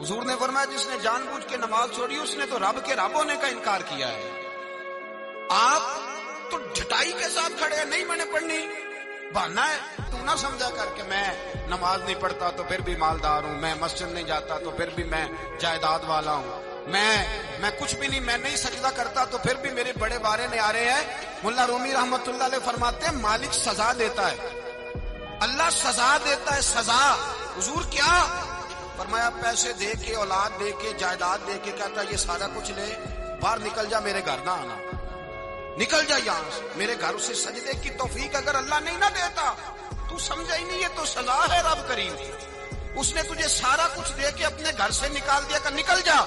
حضور نے فرمایا جس نے جان بوجھ کے نماز چھوڑی اس نے تو رب کے رب ہونے کا انکار کیا ہے۔ آپ تو جھٹائی کے ساتھ کھڑے ہیں، نہیں میں نے پڑھنی، بہانا ہے۔ تو نہ سمجھا کر کے میں نماز نہیں پڑھتا تو پھر بھی مالدار ہوں، میں مسجد نہیں جاتا تو پھر بھی میں جائیداد والا ہوں، میں کچھ بھی نہیں، میں نہیں سجدہ کرتا تو پھر بھی میرے بڑے بارے نعرے ہیں۔ ملا رومی رحمت اللہ علیہ فرماتے ہیں مالک سزا دیتا ہے، اللہ سزا دیتا ہے، سزا۔ حضور کیا؟ فرمایا پیسے دے کے، اولاد دے کے، جائیداد دے کے، کہتا یہ سارا کچھ لے، باہر نکل جا، میرے گھر نہ آنا، نکل جا یہاں سے میرے گھر۔ اسے سجدے کی توفیق اگر اللہ نہیں نہ دیتا تو سمجھا ہی نہیں، یہ تو سزا ہے رب کریم۔ اس نے تجھے سارا کچھ دے کے اپنے گھر سے نکال دیا کہ نکل جا،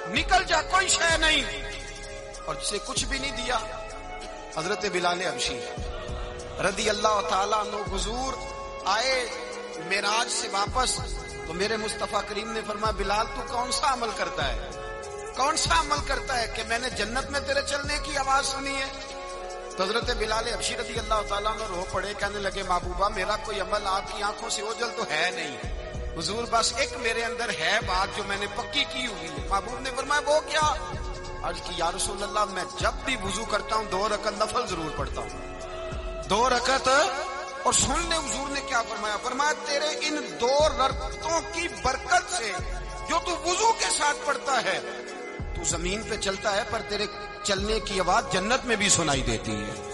نکل جا، کوئی شے نہیں۔ اور جسے کچھ بھی نہیں دیا، حضرت بلال حبشی رضی اللہ تعالیٰ عنہ، حضور آئے معراج سے واپس تو میرے مصطفیٰ کریم نے فرمایا بلال تو کون سا عمل کرتا ہے، کون سا عمل کرتا ہے کہ میں نے جنت میں تیرے چلنے کی آواز سنی ہے؟ تو حضرت بلال حبشی رضی اللہ تعالیٰ عنہ رو پڑے، کہنے لگے محبوبہ میرا کوئی عمل آپ کی آنکھوں سے اوجھل تو ہے نہیں، حضور بس ایک میرے اندر ہے بات جو میں نے پکی کی ہوئی ہے۔ محبوب نے فرمایا وہ کیا؟ عرض کی یا رسول اللہ میں جب بھی وضو کرتا ہوں 2 رکعت نفل ضرور پڑھتا ہوں، 2 رکعت۔ اور سن لے حضور نے کیا فرمایا، فرمایا تیرے ان 2 رکعتوں کی برکت سے جو تو وضو کے ساتھ پڑھتا ہے تو زمین پہ چلتا ہے پر تیرے چلنے کی آواز جنت میں بھی سنائی دیتی ہے۔